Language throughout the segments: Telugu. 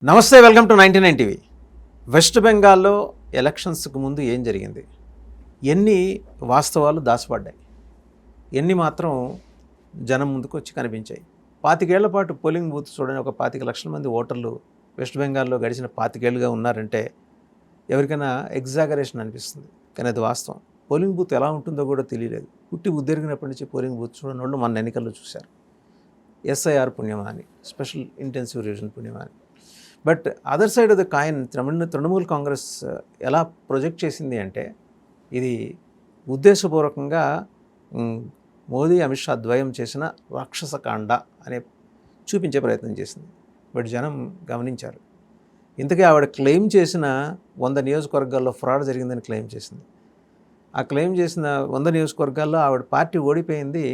నమస్తే, వెల్కమ్ టు 99 టీవీ. వెస్ట్ బెంగాల్లో ఎలక్షన్స్కి ముందు ఏం జరిగింది, ఎన్ని వాస్తవాలు దాచిపడ్డాయి, ఎన్ని మాత్రం జనం ముందుకు వచ్చి కనిపించాయి. 25 ఏళ్ల పాటు పోలింగ్ బూత్ చూడని ఒక 25 లక్షల మంది ఓటర్లు వెస్ట్ బెంగాల్లో గడిచిన 25 ఏళ్ళుగా ఉన్నారంటే ఎవరికైనా ఎగ్జాగరేషన్ అనిపిస్తుంది, కానీ అది వాస్తవం. పోలింగ్ బూత్ ఎలా ఉంటుందో కూడా తెలియలేదు. పుట్టి ఉద్దెరిగినప్పటి నుంచి పోలింగ్ బూత్ చూడని వాళ్ళు మన ఎన్నికల్లో చూశారు. ఎస్ఐఆర్ పుణ్యమా అని, స్పెషల్ ఇంటెన్సివ్ రివిజన్ పుణ్యమా అని. But other side of the coin Trinamool Congress ఎలా ప్రొజెక్ట్ చేసింది అంటే ఇది ఉద్దేశపూర్వకంగా మోదీ అమిత్ షా ద్వయం చేసిన రాక్షసకాండ అనే చూపించే ప్రయత్నం చేసింది. బట్ జనం గమనించారు. ఇంతకీ ఆవిడ క్లెయిమ్ చేసిన 100 నియోజకవర్గాల్లో ఫ్రాడ్ జరిగిందని క్లెయిమ్ చేసింది. ఆ క్లెయిమ్ చేసిన 100 నియోజకవర్గాల్లో ఆవిడ పార్టీ ఓడిపోయింది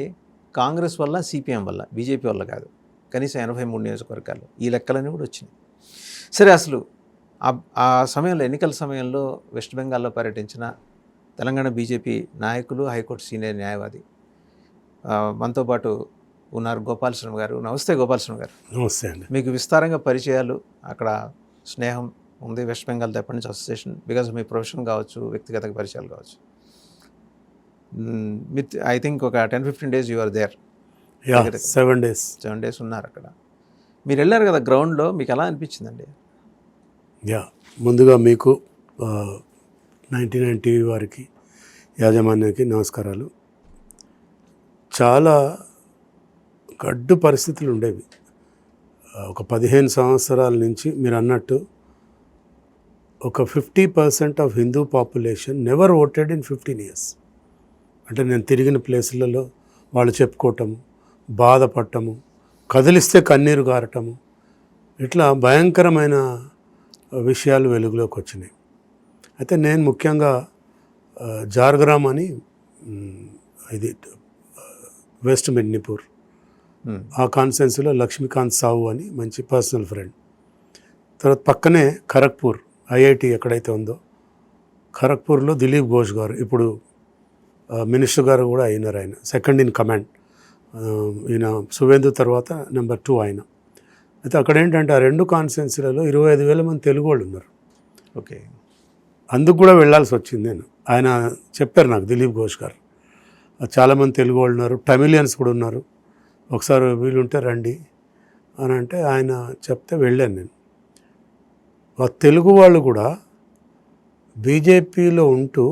కాంగ్రెస్ వల్ల, సిపిఎం వల్ల, బీజేపీ వల్ల కాదు. కనీసం 83 నియోజకవర్గాలు. ఈ లెక్కలన్నీ కూడా వచ్చినాయి. సరే, అసలు ఆ సమయంలో, ఎన్నికల సమయంలో వెస్ట్ బెంగాల్లో పర్యటించిన తెలంగాణ బీజేపీ నాయకులు, హైకోర్టు సీనియర్ న్యాయవాది మనతో పాటు ఉన్నారు గోపాలస్వామి గారు. నమస్తే గోపాలస్వామి గారు. నమస్తే అండి. మీకు విస్తారంగా పరిచయాలు, అక్కడ స్నేహం ఉంది వెస్ట్ బెంగాల్తో ఎప్పటి నుంచి అసోసియేషన్, బికాజ్ మీ ప్రొఫెషన్ కావచ్చు, వ్యక్తిగత పరిచయాలు కావచ్చు. ఐ థింక్ ఒక 10-15 days you are there. 7 days ఉన్నారు అక్కడ. మీరు వెళ్ళారు కదా గ్రౌండ్లో, మీకు ఎలా అనిపించిందండి? ముందుగా మీకు 99 టీవీ వారికి, యాజమాన్యానికి నమస్కారాలు. చాలా గడ్డు పరిస్థితులు ఉండేవి. ఒక 15 సంవత్సరాల నుంచి మీరు అన్నట్టు ఒక 50% of Hindu population never voted in 15 years. అంటే నేను తిరిగిన ప్లేసులలో వాళ్ళు చెప్పుకోవటము, బాధపడటము, కదిలిస్తే కన్నీరు గారటము, ఇట్లా భయంకరమైన విషయాలు వెలుగులోకి వచ్చినాయి. అయితే నేను ముఖ్యంగా జార్గ్రామ్ అని, ఇది వెస్ట్ మిడ్నీపూర్, ఆ కాన్స్టిట్యున్సీలో లక్ష్మీకాంత్ సాహు అని మంచి పర్సనల్ ఫ్రెండ్. తర్వాత పక్కనే ఖరగ్పూర్ ఐఐటి ఎక్కడైతే ఉందో, ఖరగ్పూర్లో దిలీప్ ఘోష్ గారు, ఇప్పుడు మినిస్టర్ గారు కూడా అయినారు. ఆయన సెకండ్ ఇన్ కమాండ్. ఈయన సువేందు తర్వాత నెంబర్ 2 ఆయన. అయితే అక్కడ ఏంటంటే ఆ 2 కాన్స్టిట్యున్సీలలో 25,000 మంది తెలుగు వాళ్ళు ఉన్నారు. ఓకే, అందుకు కూడా వెళ్ళాల్సి వచ్చింది నేను. ఆయన చెప్పారు నాకు, దిలీప్ ఘోష్ గారు, చాలామంది తెలుగు వాళ్ళు ఉన్నారు, టమిలియన్స్ కూడా ఉన్నారు, ఒకసారి వీలుంటే రండి అని అంటే ఆయన చెప్తే వెళ్ళాను నేను. ఆ తెలుగు వాళ్ళు కూడా బీజేపీలో ఉంటూ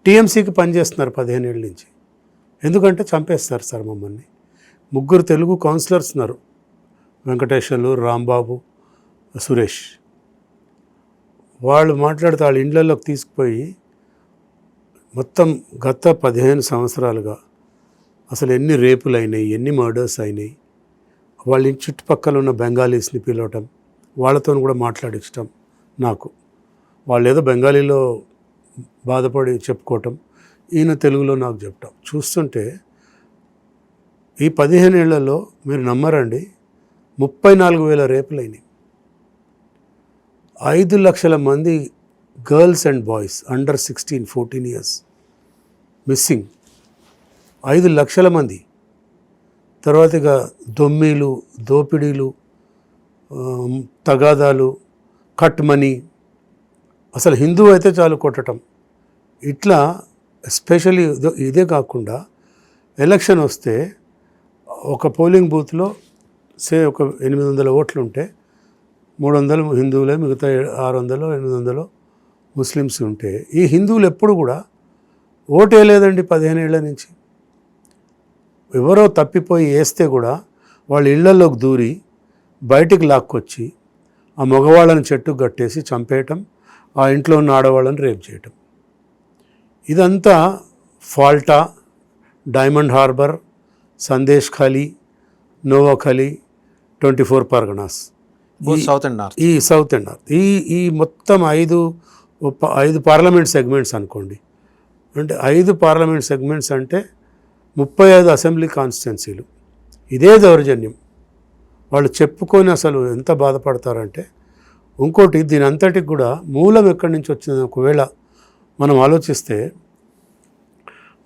టీఎంసీకి పనిచేస్తున్నారు 15 ఏళ్ళ నుంచి. ఎందుకంటే చంపేస్తారు సార్ మమ్మల్ని. 3 తెలుగు కౌన్సిలర్స్ ఉన్నారు, వెంకటేశ్వర్లు, రాంబాబు, సురేష్. వాళ్ళు మాట్లాడితే వాళ్ళ ఇండ్లలోకి తీసుకుపోయి మొత్తం గత 15 సంవత్సరాలుగా అసలు ఎన్ని రేపులు అయినాయి, ఎన్ని మర్డర్స్ అయినాయి, వాళ్ళ చుట్టుపక్కల ఉన్న బెంగాలీస్ని పిలవటం, వాళ్ళతో కూడా మాట్లాడించటం. నాకు వాళ్ళు ఏదో బెంగాలీలో బాధపడి చెప్పుకోవటం, ఈయన తెలుగులో నాకు చెప్పటం చూస్తుంటే ఈ 15 ఏళ్లలో మీరు నమ్మరండి 34,000 రేపులు అయినాయి. 5 లక్షల మంది girls and boys under 16-14 years missing. 5 లక్షల మంది. తర్వాత ఇక దొమ్మీలు, దోపిడీలు, తగాదాలు, కట్ మనీ, అసలు హిందూ అయితే చాలు కొట్టడం. ఇట్లా ఎస్పెషల్లీ ఇదే కాకుండా ఎలక్షన్ వస్తే ఒక పోలింగ్ బూత్లో ఒక 800 ఓట్లు ఉంటే 300 హిందువులే, మిగతా 600-800 ముస్లిమ్స్ ఉంటే, ఈ హిందువులు ఎప్పుడు కూడా ఓటు వేయలేదండి 15 ఏళ్ల నుంచి. ఎవరో తప్పిపోయి వేస్తే కూడా వాళ్ళ ఇళ్లలోకి దూరి బయటికి లాక్కొచ్చి ఆ మగవాళ్ళని చెట్టుకు కట్టేసి చంపేయటం, ఆ ఇంట్లో ఉన్న ఆడవాళ్ళని రేప్ చేయటం. ఇదంతా ఫాల్టా, డైమండ్ హార్బర్, సందేశ్ ఖాళీ, నోవాఖాళీ, 24 పర్గనాస్, సౌత్ అండ్ నార్త్, ఈ సౌత్ అండ్ నార్త్, ఈ మొత్తం 5 పార్లమెంట్ సెగ్మెంట్స్ అనుకోండి. అంటే 5 పార్లమెంట్ సెగ్మెంట్స్ అంటే 35 అసెంబ్లీ కాన్స్టిట్యున్సీలు. ఇదే దౌర్జన్యం. వాళ్ళు చెప్పుకొని అసలు ఎంత బాధపడతారంటే. ఇంకోటి, దీని అంతటికి కూడా మూలం ఎక్కడి నుంచి వచ్చింది ఒకవేళ మనం ఆలోచిస్తే,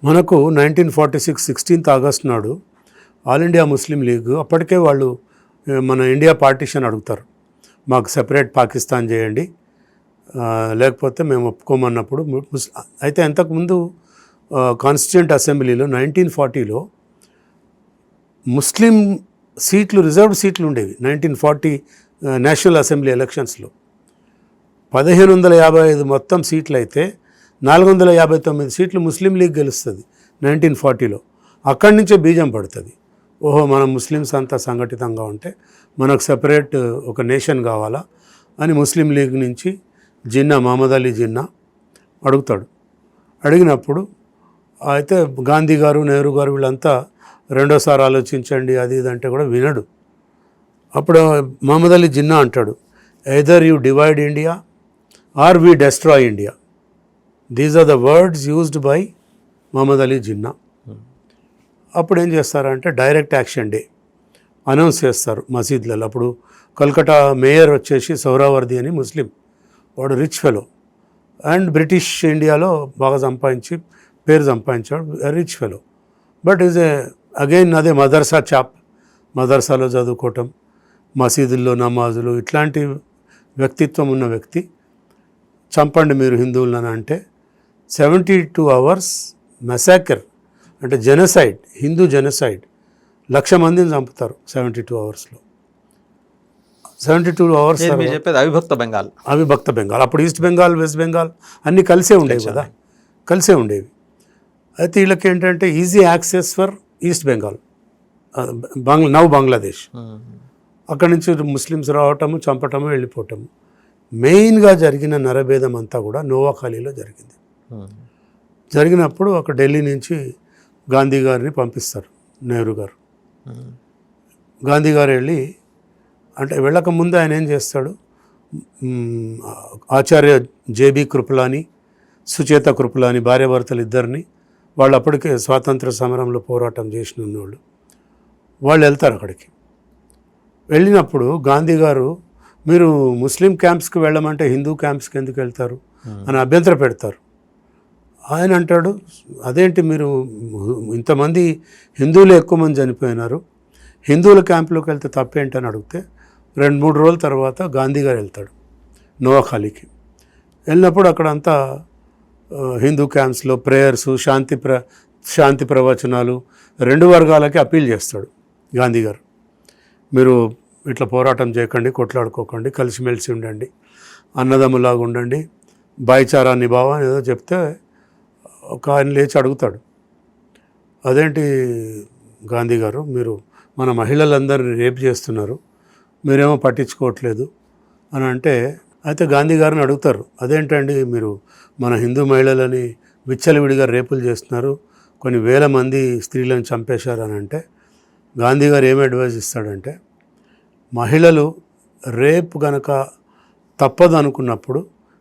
మనకు 1946 16th August నాడు ఆల్ ఇండియా ముస్లిం లీగ్, అప్పటికే వాళ్ళు మన ఇండియా పార్టీషన్ అడుగుతారు. మాకు సెపరేట్ పాకిస్తాన్ చేయండి, లేకపోతే మేము ఒప్పుకోమన్నప్పుడు అయితే అంతకుముందు కాన్స్టిట్యూంట్ అసెంబ్లీలో 1940లో ముస్లిం సీట్లు, రిజర్వ్డ్ సీట్లు ఉండేవి. 1940 నేషనల్ అసెంబ్లీ ఎలక్షన్స్లో 1555 మొత్తం సీట్లు అయితే 459 సీట్లు ముస్లిం లీగ్ గెలుస్తుంది 1940లో. అక్కడి నుంచే బీజం పడుతుంది, ఓహో మనం ముస్లిమ్స్ అంతా సంఘటితంగా ఉంటే మనకు సెపరేట్ ఒక నేషన్ కావాలా అని ముస్లిం లీగ్ నుంచి మహమ్మద్ అలీ జిన్నా అడుగుతాడు. అడిగినప్పుడు అయితే గాంధీ గారు, నెహ్రూ గారు వీళ్ళంతా రెండోసారి ఆలోచించండి అది ఇది అంటే కూడా వినడు. అప్పుడు మహమ్మద్ అలీ జిన్నా అంటాడు, either you divide India or we destroy India. These are the words used by Muhammad Ali Jinnah. అప్పుడు ఏం చేస్తారంటే డైరెక్ట్ యాక్షన్ డే అనౌన్స్ చేస్తారు మసీద్లలో. అప్పుడు కల్కటా మేయర్ వచ్చేసి సౌరావర్ది అని ముస్లిం, వాడు రిచ్ ఫెలో అండ్ బ్రిటిష్ ఇండియాలో బాగా పేరు సంపాదించాడు, rich fellow. But is again అదే మదర్సా చాప్, మదర్సాలో చదువుకోవటం, మసీదుల్లో నమాజులు, ఇట్లాంటి వ్యక్తిత్వం ఉన్న వ్యక్తి చంపండి మీరు హిందువులను అంటే 72 hours మెసాకర్, అంటే జెనసైడ్, హిందూ జెనసైడ్. 1,00,000 మందిని చంపుతారు 72 hours. 72 hours మీరు చెప్పేది అవిభక్త బెంగాల్. అవిభక్త బెంగాల్. అప్పుడు ఈస్ట్ బెంగాల్, వెస్ట్ బెంగాల్ అన్నీ కలిసే ఉండేవి కదా, కలిసే ఉండేవి. అయితే వీళ్ళకి ఏంటంటే easy access for east Bengal, Bangladesh. అక్కడి నుంచి ముస్లిమ్స్ రావటము, చంపటము, వెళ్ళిపోవటము. మెయిన్గా జరిగిన నరభేదం అంతా కూడా నోవాఖాళీలో జరిగింది. జరిగినప్పుడు అక్కడ ఢిల్లీ నుంచి గాంధీ గారిని పంపిస్తారు నెహ్రూ గారు. గాంధీ గారు వెళ్ళి, అంటే వెళ్ళక ముందు ఆయన ఏం చేస్తాడు, ఆచార్య జేబీ కృపలాని, సుచేత కృపలాని భార్యాభర్తలు ఇద్దరిని, వాళ్ళు అప్పటికే స్వాతంత్ర సమరంలో పోరాటం చేసిన ఉన్నవాళ్ళు, వాళ్ళు వెళ్తారు అక్కడికి. వెళ్ళినప్పుడు గాంధీ గారు, మీరు ముస్లిం క్యాంప్స్కి వెళ్ళమంటే హిందూ క్యాంప్స్కి ఎందుకు వెళ్తారు అని అభ్యంతర పెడతారు. ఆయన అంటాడు, అదేంటి మీరు ఇంతమంది హిందువులు ఎక్కువ మంది చనిపోయినారు, హిందువుల క్యాంపులోకి వెళ్తే తప్పేంటని అడిగితే 2-3 రోజుల తర్వాత గాంధీ గారు వెళ్తాడు నోవాఖాళీకి. వెళ్ళినప్పుడు అక్కడంతా హిందూ క్యాంప్స్లో ప్రేయర్సు, శాంతి ప్రవచనాలు 2 వర్గాలకి అప్పీల్ చేస్తాడు గాంధీ గారు. మీరు ఇట్లా పోరాటం చేయకండి, కొట్లాడుకోకండి, కలిసిమెలిసి ఉండండి, అన్నదమ్ములాగా ఉండండి, భాయిచారా నిభావ అని ఏదో చెప్తే ఒక ఆయన లేచి అడుగుతాడు, అదేంటి గాంధీ గారు, మీరు మన మహిళలందరినీ రేపు చేస్తున్నారు, మీరేమో పట్టించుకోవట్లేదు అని అంటే, అయితే గాంధీ గారిని అడుగుతారు, అదేంటండి మీరు మన హిందూ మహిళలని విచ్చలవిడిగా రేపులు చేస్తున్నారు, కొన్ని వేల మంది స్త్రీలను చంపేశారు అని అంటే, గాంధీ గారు ఏమి అడ్వైజ్ ఇస్తాడంటే, మహిళలు రేపు గనక తప్పదు అనుకున్నప్పుడు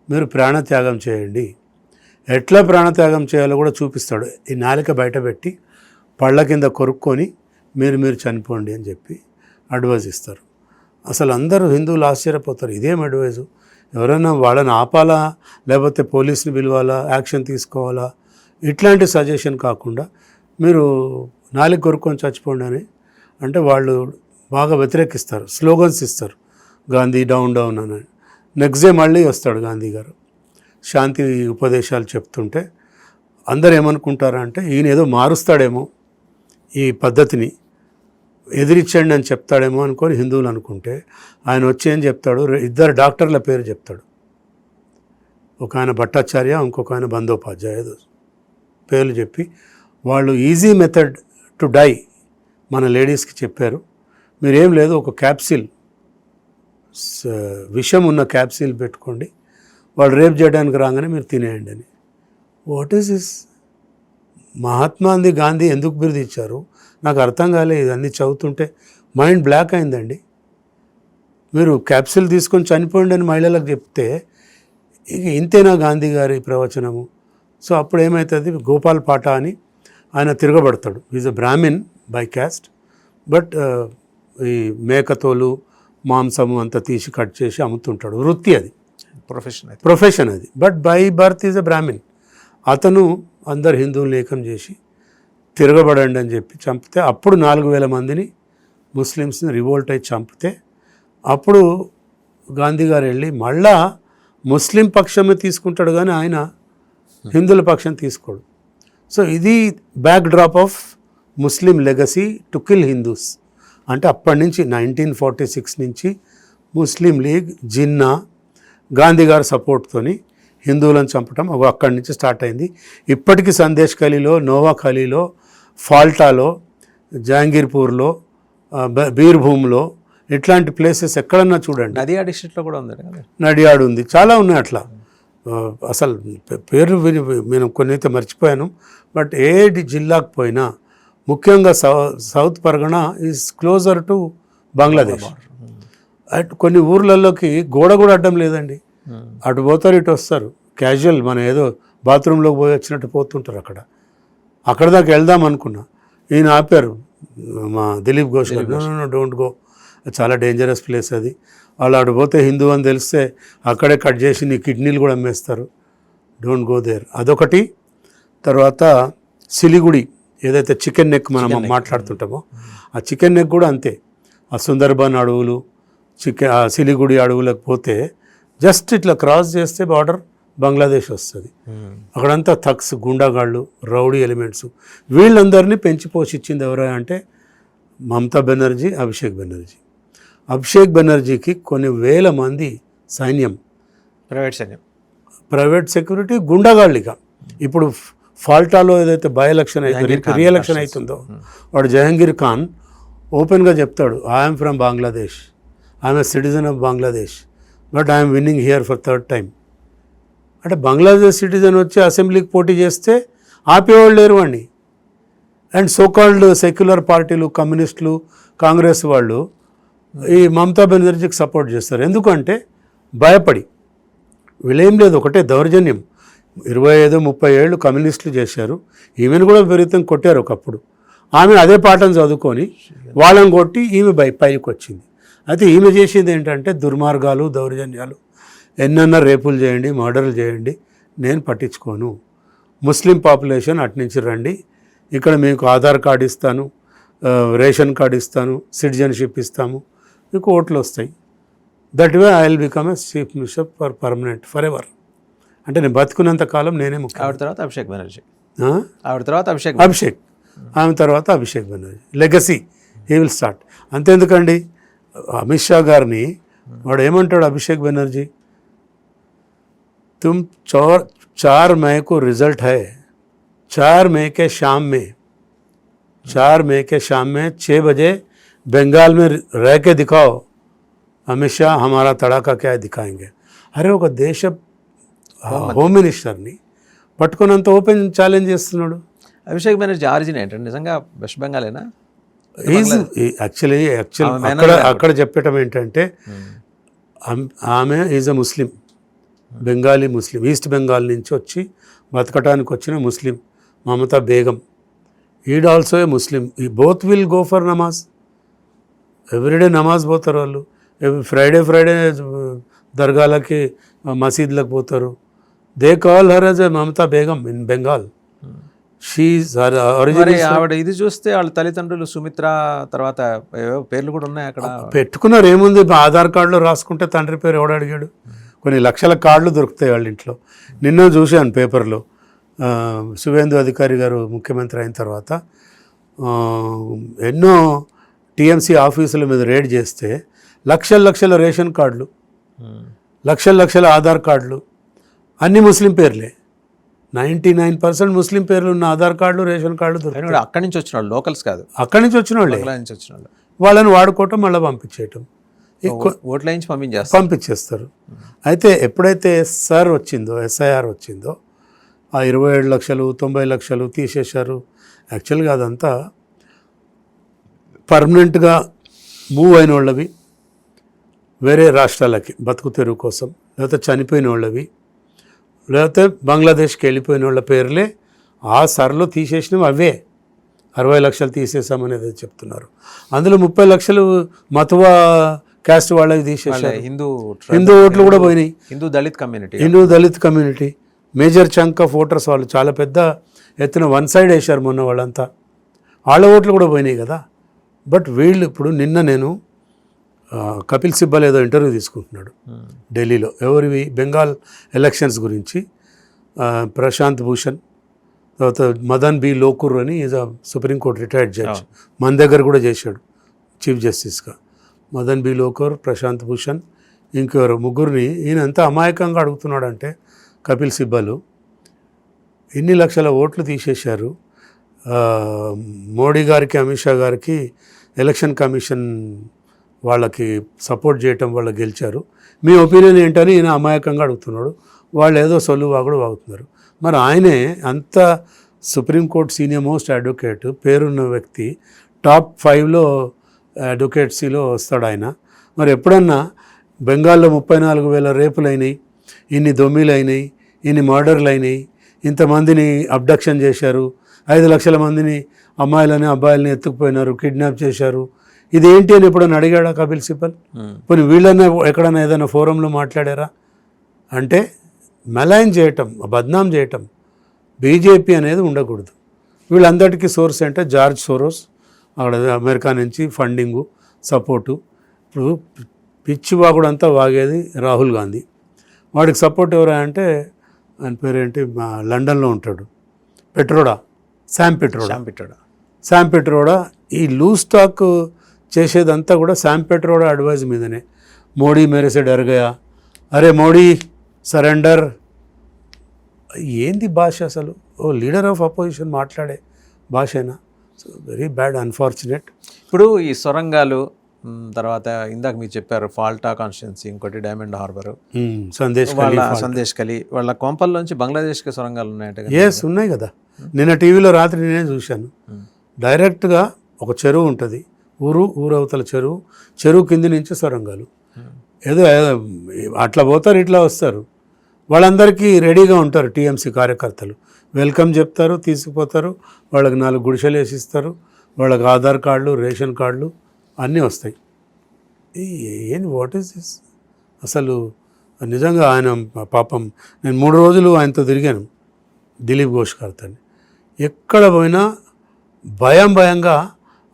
మీరు ప్రాణత్యాగం చేయండి, ఎట్లా ప్రాణత్యాగం చేయాలో కూడా చూపిస్తాడు. ఈ నాలిక బయట పెట్టి పళ్ళ కింద కొరుక్కొని మీరు చనిపోండి అని చెప్పి అడ్వైజ్ ఇస్తారు. అసలు అందరూ హిందువులు ఆశ్చర్యపోతారు, ఇదేం అడ్వైజు, ఎవరైనా వాళ్ళని ఆపాలా లేకపోతే పోలీసుని పిలవాలా, యాక్షన్ తీసుకోవాలా, ఇట్లాంటి సజెషన్ కాకుండా మీరు నాలిక కొరుక్కొని చచ్చిపోండి అని అంటే వాళ్ళు బాగా వ్యతిరేకిస్తారు, స్లోగన్స్ ఇస్తారు, గాంధీ డౌన్ డౌన్ అని. నెక్స్ట్ డే మళ్ళీ వస్తాడు గాంధీ గారు, శాంతి ఉపదేశాలు చెప్తుంటే అందరు ఏమనుకుంటారంటే ఈయన ఏదో మారుస్తాడేమో, ఈ పద్ధతిని ఎదిరించండి అని చెప్తాడేమో అనుకొని హిందువులు అనుకుంటే, ఆయన వచ్చి ఏం చెప్తాడు, 2 డాక్టర్ల పేరు చెప్తాడు, ఒక ఆయన భట్టాచార్య, ఇంకొక ఆయన బందోపాధ్యాయ పేర్లు చెప్పి, వాళ్ళు ఈజీ మెథడ్ టు డై మన లేడీస్కి చెప్పారు, మీరేం లేదు ఒక క్యాప్సిల్, విషం ఉన్న క్యాప్సిల్ పెట్టుకోండి, వాళ్ళు రేప్ చేయడానికి రాగానే మీరు తినేయండి అని. What is this? Mahatma Gandhi ఎందుకు బిరుదు ఇచ్చారు నాకు అర్థం కాలేదు. ఇదన్నీ చదువుతుంటే మైండ్ బ్లాక్ అయిందండి. మీరు క్యాప్సిల్ తీసుకొని చనిపోండి అని మహిళలకు చెప్తే ఇక ఇంతేనా గాంధీ గారి ప్రవచనము? సో అప్పుడు ఏమవుతుంది, గోపాల్ పాఠా అని ఆయన తిరగబడతాడు. Is a Brahmin by caste, but ఈ మేకతోలు మాంసము అంతా తీసి కట్ చేసి అమ్ముతుంటాడు, వృత్తి అది, ప్రొఫెషన్ అది. But by birth is a Brahmin. అతను అందరు హిందువులను ఏకం చేసి తిరగబడండి అని చెప్పి చంపితే, అప్పుడు 4,000 మందిని ముస్లిమ్స్ని రివోల్ట్ అయి చంపితే, అప్పుడు గాంధీ గారు వెళ్ళి మళ్ళా ముస్లిం పక్షమే తీసుకుంటాడు కానీ ఆయన హిందువుల పక్షం తీసుకోడు. సో ఇది back drop of Muslim legacy to kill Hindus. అంటే అప్పటి నుంచి 1946 నుంచి ముస్లిం లీగ్, జిన్నా, గాంధీ గారి సపోర్ట్తోని హిందువులను చంపటం అక్కడి నుంచి స్టార్ట్ అయింది. ఇప్పటికీ సందేశ్ ఖలీలో, నోవా ఖలీలో, ఫాల్టాలో, జహాంగీర్పూర్లో, బీర్భూమ్లో ఇట్లాంటి ప్లేసెస్ ఎక్కడన్నా చూడండి. నదియా డిస్ట్రిక్ట్లో కూడా ఉంది కదా, నడియాడు ఉంది, చాలా ఉన్నాయి అట్లా. అసలు పేరు నేను కొన్ని అయితే మర్చిపోయాను. బట్ ఏ జిల్లాకు పోయినా ముఖ్యంగా South Pargana is closer to Bangladesh. అటు కొన్ని ఊర్లలోకి గోడ కూడా అడ్డం లేదండి. అటు పోతారు, ఇటు వస్తారు. క్యాజువల్ మన ఏదో బాత్రూంలోకి పోయి వచ్చినట్టు పోతుంటారు. అక్కడ దాకా వెళ్దాం అనుకున్నా, ఈయన ఆపారు మా దిలీప్ ఘోష్ గారు, డోంట్ గో, చాలా డేంజరస్ ప్లేస్ అది. వాళ్ళు అటు పోతే హిందూ అని తెలిస్తే అక్కడే కట్ చేసి నీ కిడ్నీలు కూడా అమ్మేస్తారు, డోంట్ గో దేర్. అదొకటి. తర్వాత సిలిగుడి, ఏదైతే చికెన్ నెక్ మనం మాట్లాడుతుంటామో ఆ చికెన్ నెక్ కూడా అంతే. ఆ సుందర్బన్ అడవులు, సిలిగుడి అడవులకు పోతే జస్ట్ ఇట్లా క్రాస్ చేస్తే బార్డర్ బంగ్లాదేశ్ వస్తుంది. అక్కడంతా థగ్స్, గుండాగాళ్ళు, రౌడీ ఎలిమెంట్స్, వీళ్ళందరినీ పెంచి పోషించింది ఎవరు అంటే మమతా బెనర్జీ, అభిషేక్ బెనర్జీ. అభిషేక్ బెనర్జీకి కొన్ని వేల మంది సైన్యం, ప్రైవేట్ సెక్యూరిటీ, గుండాగాళ్ళిగా. ఇప్పుడు ఫాల్టాలో ఏదైతే బై ఎలక్షన్ అవుతుందో, రీఎలక్షన్ అవుతుందో, వాడు జహంగీర్ ఖాన్ ఓపెన్గా చెప్తాడు, I'm from Bangladesh, I'm a citizen of Bangladesh, but I'm winnowing here for third time. అంటే బంగ్లాదేశ్ సిటిజన్ వచ్చి అసెంబ్లీకి పోటీ చేస్తే ఆపేవాళ్ళు లేరు వాడిని. అండ్ సోకాల్డ్ సెక్యులర్ పార్టీలు, కమ్యూనిస్టులు, కాంగ్రెస్ వాళ్ళు ఈ మమతా బెనర్జీకి సపోర్ట్ చేస్తారు. ఎందుకంటే భయపడి. వీళ్ళేం లేదు, ఒకటే దౌర్జన్యం. 25-30 ఏళ్ళు కమ్యూనిస్టులు చేశారు, ఈమెను కూడా విపరీతంగా కొట్టారు ఒకప్పుడు. ఆమె అదే పాఠం చదువుకొని వాళ్ళని కొట్టి ఈమె పైకి వచ్చింది. అయితే ఈమె చేసేది ఏంటంటే దుర్మార్గాలు, దౌర్జన్యాలు. ఎన్నన్నా రేపులు చేయండి, మర్డర్లు చేయండి, నేను పట్టించుకోను. ముస్లిం పాపులేషన్ అట్నుంచి రండి, ఇక్కడ మీకు ఆధార్ కార్డు ఇస్తాను, రేషన్ కార్డు ఇస్తాను, సిటిజన్షిప్ ఇస్తాము, మీకు ఓట్లు వస్తాయి. That way I will become a chief minister for permanent, for ever. అంటే నేను బతుకున్నంత కాలం నేనే ముఖ్యం. ఆవిడ తర్వాత అభిషేక్ బెనర్జీ, అభిషేక్ ఆమె తర్వాత Abhishek Banerjee legacy he will start. అంతేందుకండి, అమిత్ షా గారిని వాడు ఏమంటాడు అభిషేక్ బెనర్జీ, तुम 4 मई को रिजल्ट है, 4 मई के शाम में 6 बजे बंगाल में रह के दिखाओ, अमित शाह हमारा तड़ाका क्या है दिखाएंगे. అరే ఒక దేశ హోమ్ మినిస్టర్ని పట్టుకున్నంత ఓపెన్ ఛాలెంజ్ చేస్తున్నాడు. అభిషేక్ బెనర్జీ ఆరిజిన్ ఏంటంటే నిజంగా వెస్ట్ బెంగాలేనా? యాక్చువల్ అక్కడ చెప్పటం ఏంటంటే ఆమె is a Muslim, Bengali Muslim, East Bengal నుంచి వచ్చి బతకటానికి వచ్చిన Muslim Mamata Begum. He'd also a Muslim. ఈ both will go for namaz. Everyday namaz పోతారు వాళ్ళు. ఫ్రైడే దర్గాలకి, మసీద్లకు పోతారు. They call her as a Mamata Begum in Bengal. ఆవిడ ఇది చూస్తే వాళ్ళ తల్లిదండ్రులు సుమిత్ర, తర్వాత పేర్లు కూడా ఉన్నాయి అక్కడ. పెట్టుకున్నారు, ఏముంది, ఆధార్ కార్డులో రాసుకుంటే తండ్రి పేరు ఎవడు అడిగాడు. కొన్ని లక్షల కార్డులు దొరుకుతాయి వాళ్ళ ఇంట్లో. నిన్న చూశాను పేపర్లో, సువేందు అధికారి గారు ముఖ్యమంత్రి అయిన తర్వాత ఎన్నో టీఎంసీ ఆఫీసుల మీద రేడ్ చేస్తే లక్షల రేషన్ కార్డులు, లక్షల ఆధార్ కార్డులు, అన్ని ముస్లిం పేర్లే. 99% ముస్లిం పేర్లు ఉన్న ఆధార్ కార్డులు, రేషన్ కార్డులు దొరుకుతాయి. అక్కడి నుంచి వచ్చిన వాళ్ళు, లోకల్స్ కాదు, అక్కడి నుంచి వచ్చిన వాళ్ళే. వాళ్ళని వాడుకోవటం, మళ్ళీ పంపించేయటం, ఓట్ల నుంచి పంపించేస్తారు. అయితే ఎప్పుడైతే ఎస్ఆర్ వచ్చిందో, ఎస్ఐఆర్ వచ్చిందో, ఆ 27 లక్షలు 90 లక్షలు తీసేశారు. యాక్చువల్గా అదంతా పర్మనెంట్గా మూవ్ అయిన వాళ్ళవి, వేరే రాష్ట్రాలకి బతుకు తెరువు కోసం, లేకపోతే చనిపోయిన వాళ్ళవి, లేకపోతే బంగ్లాదేశ్కి వెళ్ళిపోయిన వాళ్ళ పేర్లే ఆ సర్లో తీసేసినవి అవే. 60 లక్షలు తీసేసామనేది చెప్తున్నారు. అందులో 30 లక్షలు మతువా క్యాస్ట్ వాళ్ళకి తీసేసారు. హిందూ ఓట్లు కూడా పోయినాయి. Hindu Dalit community major chunk of voters, వాళ్ళు చాలా పెద్ద ఎత్తున వన్ సైడ్ వేశారు మొన్న వాళ్ళంతా. వాళ్ళ ఓట్లు కూడా పోయినాయి కదా. బట్ వీళ్ళు ఇప్పుడు నిన్న నేను కపిల్ సిబ్బల్ ఏదో ఇంటర్వ్యూ తీసుకుంటున్నాడు ఢిల్లీలో. ఎవరివి? బెంగాల్ ఎలక్షన్స్ గురించి. ప్రశాంత్ భూషణ్, తర్వాత మదన్ బి లోకూర్ అని ఈజ్ సుప్రీంకోర్టు రిటైర్డ్ జడ్జ్, మన దగ్గర కూడా చేశాడు చీఫ్ జస్టిస్గా. మదన్ బి లోకూర్, ప్రశాంత్ భూషణ్, ఇంకెవరు ముగ్గురిని ఈయన ఎంత అమాయకంగా అడుగుతున్నాడంటే కపిల్ సిబ్బలు ఇన్ని లక్షల ఓట్లు తీసేశారు. మోడీ గారికి, అమిత్ షా గారికి ఎలక్షన్ కమిషన్ వాళ్ళకి సపోర్ట్ చేయటం వల్ల గెలిచారు, మీ ఒపీనియన్ ఏంటని ఈయన అమాయకంగా అడుగుతున్నాడు. వాళ్ళు ఏదో సొల్లు వాగుడు వాగుతున్నారు. మరి ఆయనే అంత సుప్రీంకోర్టు సీనియర్ మోస్ట్ అడ్వకేట్, పేరున్న వ్యక్తి, టాప్ 5లో అడ్వకేట్సీలో వస్తాడు ఆయన. మరి ఎప్పుడన్నా బెంగాల్లో 34,000 రేపులు అయినాయి, ఇన్ని దొమ్మిలు అయినాయి, ఇన్ని మర్డర్లు అయినాయి, ఇంతమందిని అబ్డక్షన్ చేశారు, 5 లక్షల మందిని అమ్మాయిలని అబ్బాయిలని ఎత్తుకుపోయినారు, కిడ్నాప్ చేశారు, ఇదేంటి అని ఎప్పుడన్నా అడిగాడా కపిల్ సిబ్బల్? పోనీ వీళ్ళన్నా ఎక్కడన్నా ఏదైనా ఫోరంలో మాట్లాడారా? అంటే మెలైన్ చేయటం, బద్నాం చేయటం, బీజేపీ అనేది ఉండకూడదు. వీళ్ళందరికీ సోర్స్ అంటే జార్జ్ సోరోస్, అక్కడ అమెరికా నుంచి ఫండింగు, సపోర్టు. ఇప్పుడు పిచ్చివాగుడంతా వాగేది రాహుల్ గాంధీ, వాడికి సపోర్ట్ ఎవరా అంటే ఆయన పేరేంటి, లండన్లో ఉంటాడు, శామ్ పెట్రోడా. ఈ లూజ్ టాక్ చేసేదంతా కూడా శామ్ పెట్రోడా అడ్వైజ్ మీదనే. మోడీ మేరేసే డర్ గయా, అరే మోడీ సరెండర్. ఏంది భాష అసలు? ఓ లీడర్ ఆఫ్ అపోజిషన్ మాట్లాడే భాషేనా? So very bad, unfortunate. ఇప్పుడు ఈ సొరంగాలు తర్వాత ఇందాక మీరు చెప్పారు ఫాల్టా కాన్స్టిట్యున్సీ, ఇంకోటి డైమండ్ హార్బర్, సందేశ్ కలి, వాళ్ళ కొంపల్లోంచి బంగ్లాదేశ్కి సొరంగాలు ఉన్నాయంట. ఎస్, ఉన్నాయి కదా. నిన్న టీవీలో రాత్రి నేనే చూశాను. డైరెక్ట్గా ఒక చెరువు ఉంటుంది, ఊరవతల చెరువు కింది నుంచి సొరంగాలు. ఏదో అట్లా పోతారు, ఇట్లా వస్తారు. వాళ్ళందరికీ రెడీగా ఉంటారు టీఎంసీ కార్యకర్తలు, వెల్కమ్ చెప్తారు, తీసుకుపోతారు. వాళ్ళకి 4 గుడిసెలు వేసిస్తారు, వాళ్ళకి ఆధార్ కార్డులు, రేషన్ కార్డులు అన్నీ వస్తాయి. ఏంది, వాట్ ఈస్ దిస్ అసలు? నిజంగా ఆయన పాపం, నేను 3 రోజులు ఆయనతో తిరిగాను, దిలీప్ ఘోష్ గారితో. ఎక్కడ పోయినా భయంగా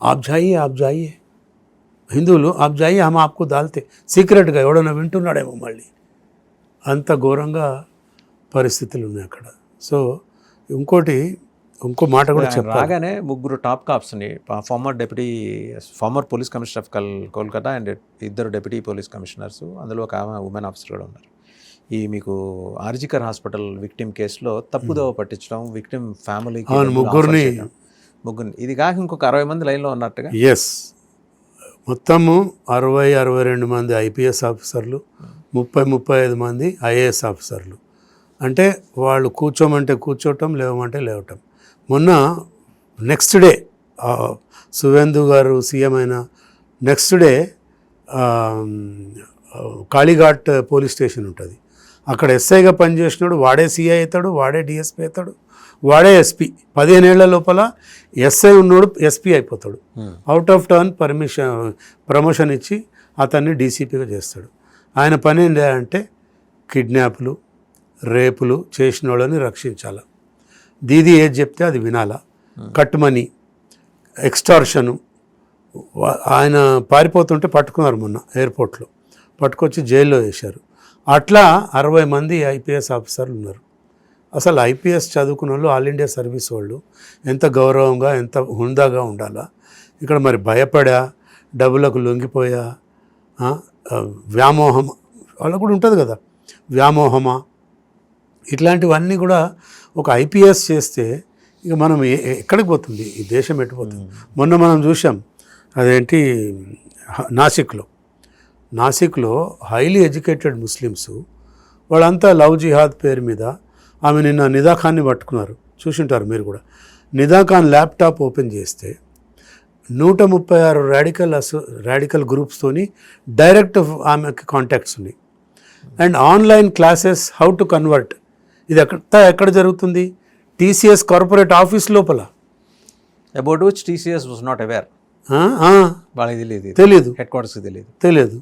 ఆప్ జాయియే హిందువులు, ఆప్ జాయియే హమ్ ఆప్కు దాల్తే, సీక్రెట్గా ఎవడన్నా వింటున్నాడేమో మళ్ళీ. అంత ఘోరంగా పరిస్థితులు ఉన్నాయి అక్కడ. సో ఇంకో మాట కూడా చెప్పాలి. రాగానే 3 టాప్ కాప్స్ని, former police commissioner of Kolkata and 2 deputy police commissioners, అందులో ఒక ఉమెన్ ఆఫీసర్ కూడా ఉన్నారు. ఈ మీకు ఆర్జికర్ హాస్పిటల్ విక్టిమ్ కేసులో తప్పుదోవ పట్టించడం, విక్టిమ్ ఫ్యామిలీకి ముగ్గురిని, ఇది కాక ఇంకొక 60 మంది లైన్లో ఉన్నట్టుగా. ఎస్, మొత్తము 60-62 మంది ఐపీఎస్ ఆఫీసర్లు, 30-35 మంది ఐఏఎస్ ఆఫీసర్లు. అంటే వాళ్ళు కూర్చోమంటే కూర్చోవటం, లేవమంటే లేవటం. మొన్న నెక్స్ట్ డే సువేందు గారు సీఎం అయిన next day Kalighat police station ఉంటుంది, అక్కడ ఎస్ఐగా పనిచేసినాడు, వాడే సిఐ అవుతాడు, వాడే డిఎస్పీ అవుతాడు, వాడే ఎస్పీ. 15 ఏళ్ల లోపల ఎస్ఐ ఉన్నాడు ఎస్పీ అయిపోతాడు. అవుట్ ఆఫ్ టర్న్ ప్రమోషన్ ఇచ్చి అతన్ని డీసీపీగా చేస్తాడు. ఆయన పని ఏంటంటే కిడ్నాప్లు, రేపులు చేసిన వాళ్ళని రక్షించాలి. దీది ఏది చెప్తే అది వినాలా. కట్మనీ, ఎక్స్టార్షను. ఆయన పారిపోతుంటే పట్టుకున్నారు మొన్న ఎయిర్పోర్ట్లో, పట్టుకొచ్చి జైల్లో వేశారు. అట్లా 60 మంది ఐపీఎస్ ఆఫీసర్లు ఉన్నారు. అసలు ఐపీఎస్ చదువుకున్న వాళ్ళు, ఆల్ ఇండియా సర్వీస్ వాళ్ళు ఎంత గౌరవంగా, ఎంత హుందాగా ఉండాలా. ఇక్కడ మరి భయపడా, డబ్బులకు లొంగిపోయా, వ్యామోహం వాళ్ళకు కూడా ఉంటుంది కదా, వ్యామోహమా, ఇట్లాంటివన్నీ కూడా ఒక ఐపీఎస్ చేస్తే ఇక మనం ఎక్కడికి పోతుంది ఈ దేశం, ఎట్టిపోతుంది. మొన్న మనం చూసాం, అదేంటి నాసిక్లో హైలీ ఎడ్యుకేటెడ్ ముస్లిమ్స్ వాళ్ళంతా లవ్ జిహాద్ పేరు మీద ఆమె నిన్న నిదా ఖాన్ని పట్టుకున్నారు, చూసింటారు మీరు కూడా. నిదా ఖాన్ ల్యాప్టాప్ ఓపెన్ చేస్తే 136 రాడికల్ గ్రూప్స్తోని డైరెక్ట్ ఆమెకి కాంటాక్ట్స్ ఉన్నాయి. And online classes how to convert, ఇది ఎక్కడ జరుగుతుంది? టీసీఎస్ కార్పొరేట్ ఆఫీస్ లోపల. About which TCS was not aware. వాళ్ళకి తెలియదు, హెడ్ క్వార్టర్స్కి తెలియదు.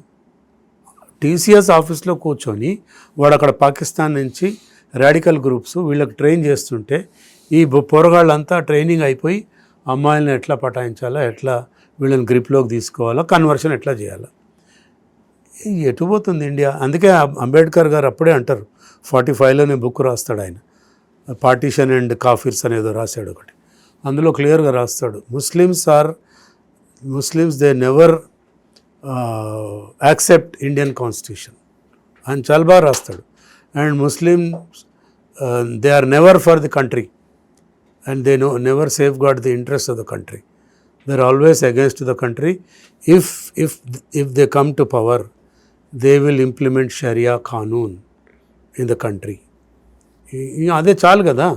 టీసీఎస్ ఆఫీస్లో కూర్చొని వాడు అక్కడ పాకిస్తాన్ నుంచి రాడికల్ గ్రూప్స్ వీళ్ళకి ట్రైన్ చేస్తుంటే ఈ పోరగాళ్ళంతా ట్రైనింగ్ అయిపోయి అమ్మాయిలను ఎట్లా పటాయించాలా, ఎట్లా వీళ్ళని గ్రిప్లోకి తీసుకోవాలా, కన్వర్షన్ ఎట్లా చేయాలా. ఎటు పోతుంది ఇండియా? అందుకే అంబేద్కర్ గారు అప్పుడే అంటారు, 45లోనే బుక్ రాస్తాడు ఆయన, పార్టీషన్ అండ్ కాఫిర్స్ అనేదో రాశాడు ఒకటి. అందులో క్లియర్గా రాస్తాడు, Muslims they never accept Indian constitution అని చాలా బాగా రాస్తాడు. And Muslims they are never for the country and they never safeguard the interest of the country. They are always against the country. If they come to power they will implement sharia కానూన్ ఇన్ ద కంట్రీ. అదే చాలు కదా.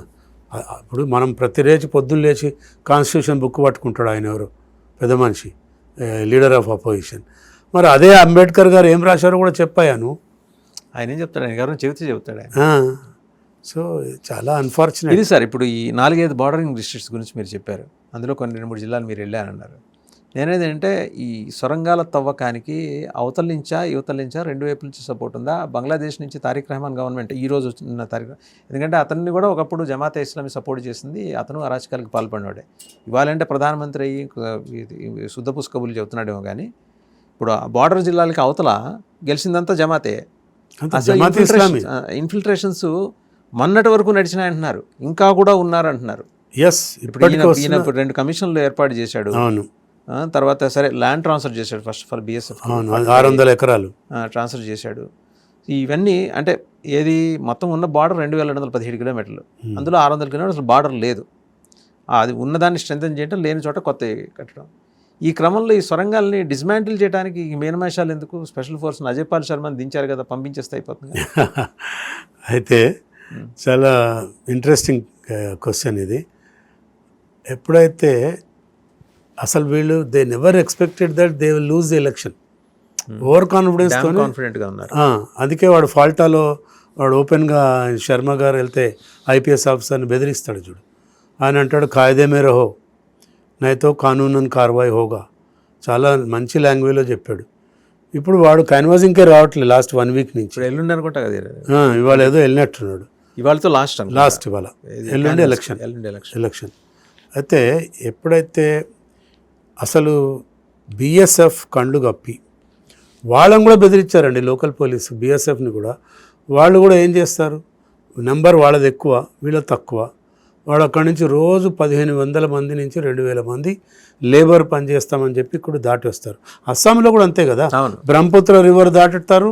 ఇప్పుడు మనం ప్రతిరోజు పొద్దున్న లేచి కాన్స్టిట్యూషన్ బుక్ పట్టుకుంటాడు ఆయన, ఎవరు పెద్ద మనిషి, లీడర్ ఆఫ్ అపోజిషన్. మరి అదే అంబేద్కర్ గారు ఏం రాశారో కూడా చెప్పాను. ఆయన ఏం చెప్తాడు, ఆయన గారు చెబుతాడు ఆయన. సో చాలా అన్ఫార్చునేట్. ఇది సార్ ఇప్పుడు ఈ 4-5 బార్డరింగ్ డిస్ట్రిక్ట్స్ గురించి మీరు చెప్పారు, అందులో కొన్ని 2-3 జిల్లాలు మీరు వెళ్ళారన్నారు. నేనేదంటే ఈ సొరంగాల తవ్వకానికి అవతల నుంచా యువతల నుంచా 2 వైపుల నుంచి సపోర్ట్ ఉందా? బంగ్లాదేశ్ నుంచి తారిక్ రహమాన్ గవర్నమెంట్ ఈ రోజు ఉన్న ఎందుకంటే అతన్ని కూడా ఒకప్పుడు జమాతే ఇస్లామీ సపోర్ట్ చేసింది, అతను అరాచకాలకు పాల్పడినాడే. ఇవాళంటే ప్రధానమంత్రి అయ్యి శుద్ధ పుస్తకబులు చెబుతున్నాడేమో కానీ ఇప్పుడు ఆ బార్డర్ జిల్లాలకి అవతల గెలిచిందంతా జమాతే. ఇన్ఫిల్ట్రేషన్స్ మొన్నటి వరకు నడిచినాయంటున్నారు, ఇంకా కూడా ఉన్నారంటున్నారు. ఇప్పుడు ఈయన 2 కమిషన్లు ఏర్పాటు చేశాడు. తర్వాత సరే ల్యాండ్ ట్రాన్స్ఫర్ చేశాడు, ఫస్ట్ ఆఫ్ ఆల్ BSF 600 ఎకరాలు ట్రాన్స్ఫర్ చేశాడు. ఇవన్నీ అంటే ఏది మొత్తం ఉన్న బార్డర్ 2217 కిలోమీటర్లు, అందులో 600 కిలోమీటర్లు అసలు బార్డర్ లేదు. అది ఉన్నదాన్ని స్ట్రెంథెన్ చేయడం, లేని చోట కొత్త కట్టడం. ఈ క్రమంలో ఈ సొరంగాల్ని డిస్మాంటిల్ చేయడానికి ఈ మేనమేషాలు ఎందుకు? స్పెషల్ ఫోర్స్ని అజయ్ పాల్ శర్మని దించారు కదా, పంపించేస్తే అయిపోతుంది. అయితే చాలా ఇంట్రెస్టింగ్ క్వశ్చన్ ఇది. ఎప్పుడైతే అసలు వీళ్ళు they never expected that they will lose the election, over కాన్ఫిడెంట్గా ఉన్నారు. అందుకే వాడు ఫాల్టాలో వాడు ఓపెన్గా శర్మ గారు వెళ్తే IPS ఆఫీసర్ని బెదిరిస్తాడు చూడు. ఆయన అంటాడు, కాయిదే మే రహో నైతో కానూనన్ కార్వాయి హోగా. చాలా మంచి లాంగ్వేజ్లో చెప్పాడు. ఇప్పుడు వాడు క్యాన్వాసింగ్కే రావట్లేదు లాస్ట్ 1 వీక్ నుంచి. ఎల్లుండి అనుకుంటా కదా, ఇవాళ ఏదో వెళ్ళినట్టున్నాడు. ఇవాళతో లాస్ట్ ఇవాళ ఎల్లుండి ఎలక్షన్. అయితే ఎప్పుడైతే అసలు BSF కండ్లు కప్పి వాళ్ళని కూడా బెదిరించారండి, లోకల్ పోలీసు BSFని కూడా. వాళ్ళు కూడా ఏం చేస్తారు, నెంబర్ వాళ్ళది ఎక్కువ వీళ్ళది తక్కువ. వాడు అక్కడి నుంచి రోజు 1500 మంది నుంచి 2000 మంది లేబర్ పని చేస్తామని చెప్పి ఇక్కడ దాటి వస్తారు. అస్సాంలో కూడా అంతే కదా, బ్రహ్మపుత్ర రివర్ దాటుతారు,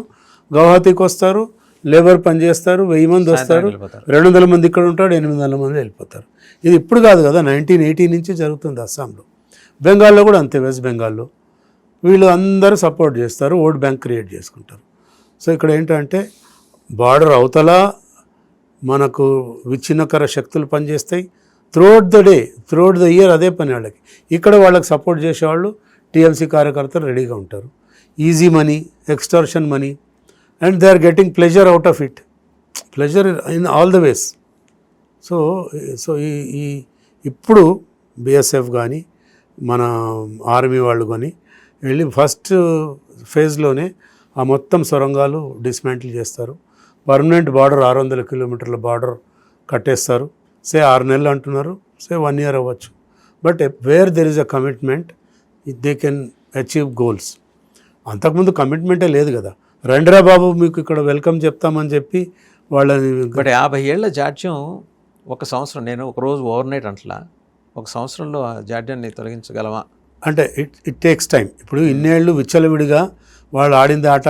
గౌహతికి వస్తారు, లేబర్ పని చేస్తారు, 1000 మంది వస్తారు, 200 మంది ఇక్కడ ఉంటాడు, 800 మంది వెళ్ళిపోతారు. ఇది ఇప్పుడు కాదు కదా, 1980 నుంచి జరుగుతుంది అస్సాంలో. బెంగాల్లో కూడా అంతే, వెస్ట్ బెంగాల్లో వీళ్ళు అందరూ సపోర్ట్ చేస్తారు, ఓట్ బ్యాంక్ క్రియేట్ చేసుకుంటారు. సో ఇక్కడ ఏంటంటే బార్డర్ అవతల మనకు విచ్ఛిన్నకర శక్తులు పనిచేస్తాయి, త్రూఅవుట్ ద ఇయర్ అదే పని వాళ్ళకి. ఇక్కడ వాళ్ళకి సపోర్ట్ చేసేవాళ్ళు TMC కార్యకర్తలు రెడీగా ఉంటారు. Easy money, extortion money, and they are getting pleasure out of it, pleasure in all the ways. So ఇప్పుడు BSF కానీ మన ఆర్మీ వాళ్ళు కానీ వెళ్ళి ఫస్ట్ ఫేజ్లోనే ఆ మొత్తం సొరంగాలు డిస్మాంటిల్ చేస్తారు. పర్మనెంట్ బార్డర్ 600 కిలోమీటర్ల బార్డర్ కట్టేస్తారు. 6 నెలలు అంటున్నారు, 1 year అవ్వచ్చు. But where there is a commitment they can achieve goals. అంతకుముందు కమిట్మెంటే లేదు కదా. రండిరా బాబు మీకు ఇక్కడ వెల్కమ్ చెప్తామని చెప్పి వాళ్ళని. బట్ 50 ఏళ్ల జాడ్యం 1 సంవత్సరం, నేను ఒకరోజు ఓవర్నైట్ అంటలా, 1 సంవత్సరంలో ఆ జాడ్యాన్ని తొలగించగలమా అంటే ఇట్ టేక్స్ టైం. ఇప్పుడు ఇన్నేళ్ళు విచ్చలవిడిగా వాళ్ళు ఆడింది ఆట,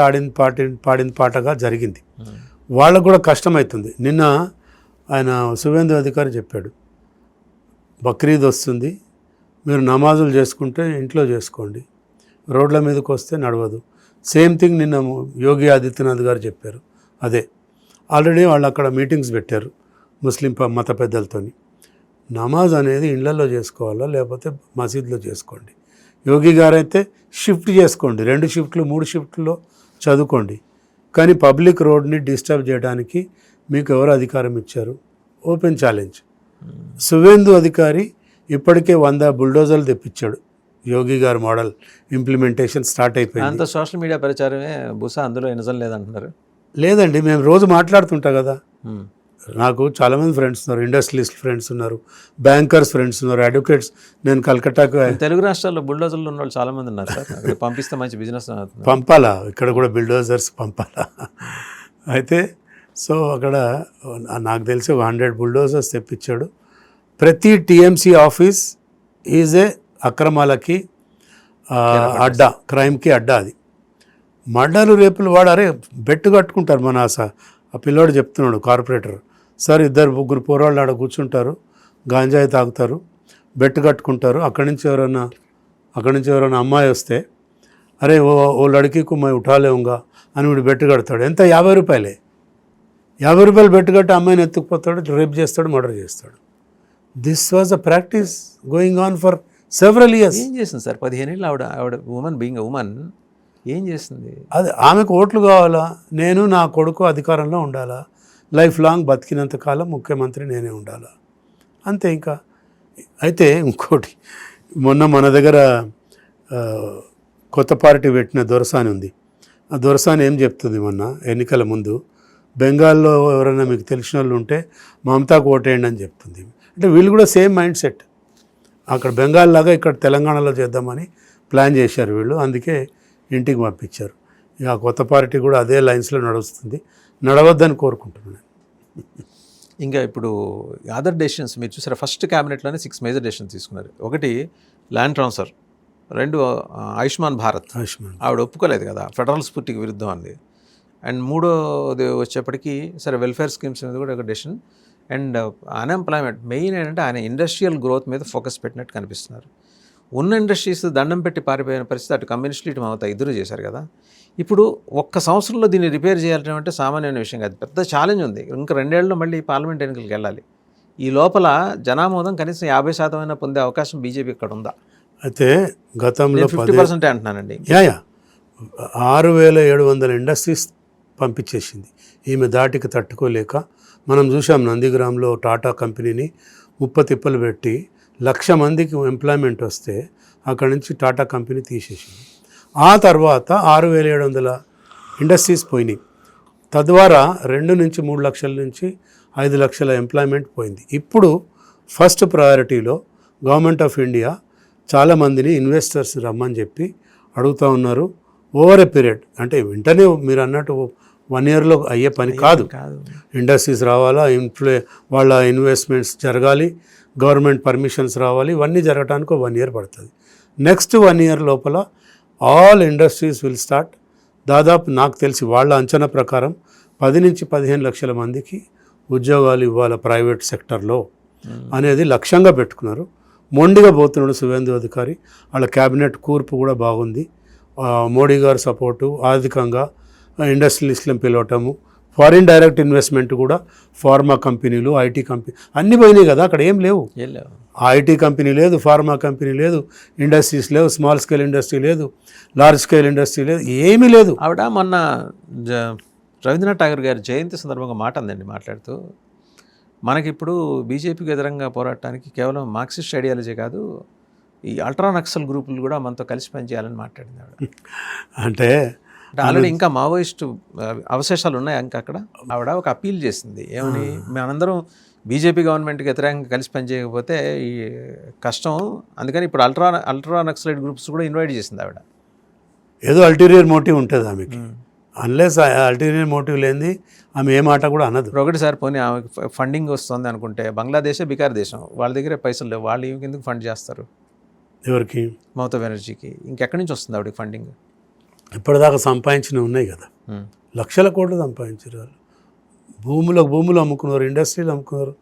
పాడింది పాటగా జరిగింది. వాళ్ళకు కూడా కష్టమవుతుంది. నిన్న ఆయన సువేంద్ర అధికారి చెప్పాడు, బక్రీద్ వస్తుంది, మీరు నమాజులు చేసుకుంటే ఇంట్లో చేసుకోండి, రోడ్ల మీదకి వస్తే నడవదు. సేమ్ థింగ్ నిన్న యోగి ఆదిత్యనాథ్ గారు చెప్పారు. అదే ఆల్రెడీ వాళ్ళు అక్కడ మీటింగ్స్ పెట్టారు ముస్లిం మత పెద్దలతోని. నమాజ్ అనేది ఇళ్లలో చేసుకోవాలా, లేకపోతే మసీద్లో చేసుకోండి. యోగి గారు అయితే షిఫ్ట్ చేసుకోండి, 2 షిఫ్ట్లు 3 షిఫ్ట్లో చదువుకోండి, కానీ పబ్లిక్ రోడ్ని డిస్టర్బ్ చేయడానికి మీకు ఎవరు అధికారం ఇచ్చారు? Open challenge. సువేందు అధికారి ఇప్పటికే 100 బుల్డోజర్లు తెప్పించాడు. యోగి గారు మోడల్ ఇంప్లిమెంటేషన్ స్టార్ట్ అయిపోయింది. అంత సోషల్ మీడియా ప్రచారమే బుసా, అందులో నిజం లేదంటున్నారు. లేదండి, మేము రోజు మాట్లాడుతుంటాం కదా, నాకు చాలామంది ఫ్రెండ్స్ ఉన్నారు, ఇండస్ట్రియలిస్ట్ ఫ్రెండ్స్ ఉన్నారు, బ్యాంకర్స్ ఫ్రెండ్స్ ఉన్నారు, అడ్వకేట్స్. నేను కలకట్టాకు తెలుగు రాష్ట్రాల్లో బుల్డోజర్లు ఉన్న వాళ్ళు చాలా మంది ఉన్నారు సార్. అక్కడ పంపిస్తే మంచి బిజినెస్ అవుతుంది. పంపాలా, ఇక్కడ కూడా బిల్డోజర్స్ పంపాలా. అయితే సో అక్కడ నాకు తెలిసి 100 బుల్డోజర్స్ తెప్పించాడు. ప్రతి టీఎంసీ ఆఫీస్ ఈజ్ ఏ అక్రమాలకి అడ్డా, క్రైమ్కి అడ్డా. అది మర్డర్లు రేపులు వాడారే బెట్టు కట్టుకుంటారు. మన ఆ పిల్లోడు చెప్తున్నాడు కార్పొరేటర్, సార్ 2-3 పోరాళ్ళు ఆడ కూర్చుంటారు, గాంజాయి తాగుతారు, బెట్టు కట్టుకుంటారు. అక్కడి నుంచి ఎవరైనా అమ్మాయి వస్తే అరే ఓ లడికీకు మై ఉఠాలేవుగా అని వీడు బెట్టు కడతాడు. ఎంత 50 రూపాయలే. 50 రూపాయలు బెట్టు కట్టి అమ్మాయిని ఎత్తుకుపోతాడు, రేప్ చేస్తాడు, మర్డర్ చేస్తాడు. This was a practice going on for several years. ఏం చేస్తుంది సార్ 15 ఏళ్ళు ఆవిడ ఉమెన్ బీయింగ్ ఉమెన్ ఏం చేస్తుంది? అది ఆమెకు ఓట్లు కావాలా, నేను నా కొడుకు అధికారంలో ఉండాలా, లైఫ్ లాంగ్ బతికినంత కాలం ముఖ్యమంత్రి నేనే ఉండాలా, అంతే. ఇంకా అయితే ఇంకోటి, మొన్న మన దగ్గర కొత్త పార్టీ పెట్టిన దొరసాని ఉంది. ఆ దొరసాని ఏం చెప్తుంది, మొన్న ఎన్నికల ముందు బెంగాల్లో ఎవరైనా మీకు తెలిసిన వాళ్ళు ఉంటే మమతాకు ఓటేయండి అని చెప్తుంది. అంటే వీళ్ళు కూడా సేమ్ మైండ్ సెట్. అక్కడ బెంగాల్ లాగా ఇక్కడ తెలంగాణలో చేద్దామని ప్లాన్ చేశారు వీళ్ళు, అందుకే ఇంటికి పంపించారు. ఇక ఆ కొత్త పార్టీ కూడా అదే లైన్స్లో నడుస్తుంది, నడవద్దని కోరుకుంటున్నాను. ఇంకా ఇప్పుడు అదర్ డెసిషన్స్ మీరు చూసారా, ఫస్ట్ క్యాబినెట్లోనే 6 మేజర్ డెసిషన్స్ తీసుకున్నారు. ఒకటి ల్యాండ్ ట్రాన్స్ఫర్, 2 ఆయుష్మాన్ భారత్, ఆవిడ ఒప్పుకోలేదు కదా, ఫెడరల్ స్ఫూర్తికి విరుద్ధం అంది. అండ్ 3వది వచ్చేప్పటికి సరే వెల్ఫేర్ స్కీమ్స్ మీద కూడా ఒక డెసిషన్. అండ్ అన్ఎంప్లాయ్మెంట్ మెయిన్ ఏంటంటే ఆయన ఇండస్ట్రియల్ గ్రోత్ మీద ఫోకస్ పెట్టినట్టు కనిపిస్తున్నారు. ఉన్న ఇండస్ట్రీస్ దండం పెట్టి పారిపోయిన పరిస్థితి, అటు కమ్యూనిస్టులు ఇటు మమతా ఇద్దరు చేశారు కదా. ఇప్పుడు ఒక్క సంవత్సరంలో దీన్ని రిపేర్ చేయాలంటే అంటే సామాన్యమైన విషయం కాదు, పెద్ద ఛాలెంజ్ ఉంది. ఇంకా 2 ఏళ్ళలో మళ్ళీ పార్లమెంట్ ఎన్నికలకు వెళ్ళాలి. ఈ లోపల జనామోదం కనీసం 50% అయినా పొందే అవకాశం బీజేపీ ఇక్కడ ఉందా? అయితే గతంలో 50% అంటున్నానండి. 6700 ఇండస్ట్రీస్ పంపించేసింది ఈమె ధాటికి తట్టుకోలేక. మనం చూసాం నందిగ్రామ్లో టాటా కంపెనీని ముప్పతిప్పలు పెట్టి 1,00,000 మందికి ఎంప్లాయ్మెంట్ వస్తే అక్కడి నుంచి టాటా కంపెనీ తీసేసింది. ఆ తర్వాత 6700 ఇండస్ట్రీస్ పోయినాయి. తద్వారా 2 నుంచి 3 లక్షల నుంచి 5 లక్షల ఎంప్లాయ్మెంట్ పోయింది. ఇప్పుడు ఫస్ట్ ప్రయారిటీలో గవర్నమెంట్ ఆఫ్ ఇండియా చాలామందిని ఇన్వెస్టర్స్ రమ్మని చెప్పి అడుగుతూ ఉన్నారు. ఓవర్ ఎ పీరియడ్, అంటే వెంటనే మీరు అన్నట్టు 1 ఇయర్లో అయ్యే పని కాదు. ఇండస్ట్రీస్ రావాలా, వాళ్ళ ఇన్వెస్ట్మెంట్స్ జరగాలి, గవర్నమెంట్ పర్మిషన్స్ రావాలి, ఇవన్నీ జరగడానికి 1 ఇయర్ పడుతుంది. నెక్స్ట్ 1 ఇయర్ లోపల ఆల్ ఇండస్ట్రీస్ విల్ స్టార్ట్. దాదాపు నాకు తెలిసి వాళ్ళ అంచనా ప్రకారం 10 నుంచి 15 లక్షల మందికి ఉద్యోగాలు ఇవ్వాలి ప్రైవేట్ సెక్టర్లో అనేది లక్ష్యంగా పెట్టుకున్నారు. మొండిగా పోతున్నాడు సువేందు అధికారి. వాళ్ళ క్యాబినెట్ కూర్పు కూడా బాగుంది. మోడీ గారు సపోర్టు, ఆర్థికంగా ఇండస్ట్రియలిస్టులను పిలవటము, ఫారిన్ డైరెక్ట్ ఇన్వెస్ట్మెంట్ కూడా, ఫార్మా కంపెనీలు, ఐటీ కంపెనీ అన్నీ పోయినాయి కదా. అక్కడ ఏం లేవు, ఐటీ కంపెనీ లేదు, ఫార్మా కంపెనీ లేదు, ఇండస్ట్రీస్ లేవు, స్మాల్ స్కేల్ ఇండస్ట్రీ లేదు, లార్జ్ స్కేల్ ఇండస్ట్రీ లేదు, ఏమీ లేదు. ఆవిడ మొన్న రవీంద్రనాథ్ ఠాగూర్ గారి జయంతి సందర్భంగా మాట అందండి, మాట్లాడుతూ మనకిప్పుడు బీజేపీకి ఎదురంగా పోరాటానికి కేవలం మార్క్సిస్ట్ ఐడియాలజీ కాదు, ఈ అల్ట్రా నక్సల్ గ్రూపులు కూడా మనతో కలిసి పనిచేయాలని మాట్లాడింది ఆవిడ. అంటే ఆల్రెడీ ఇంకా మావోయిస్టు అవశేషాలు ఉన్నాయి ఇంకా అక్కడ. ఆవిడ ఒక అప్పీల్ చేసింది, ఏమని, మనందరం బీజేపీ గవర్నమెంట్కి వ్యతిరేకంగా కలిసి పనిచేయకపోతే ఈ కష్టం, అందుకని ఇప్పుడు అల్ట్రా నక్సలైట్ గ్రూప్స్ కూడా ఇన్వైట్ చేసింది ఆవిడ. ఏదో అల్టీరియర్ మోటివ్ ఉంటుంది ఆమెకి. అన్లెస్ అల్టీరియర్ మోటివ్ లేనిది ఆమె ఏ మాట కూడా అనదు. ఒకటిసారి పోనీ ఆమెకి ఫండింగ్ వస్తుంది అనుకుంటే, బంగ్లాదేశే బికార్ దేశం, వాళ్ళ దగ్గరే పైసలు లేవు, వాళ్ళు ఎందుకు ఫండ్ చేస్తారు? ఎవరికి? మమతా బెనర్జీకి. ఇంకెక్కడి నుంచి వస్తుంది ఆవిడకి ఫండింగ్? ఇప్పటిదాకా సంపాదించినవి ఉన్నాయి కదా, లక్షల కోట్లు సంపాదించారు వాళ్ళు. భూములు అమ్ముకున్నారు, ఇండస్ట్రీలు అమ్ముకున్నారు,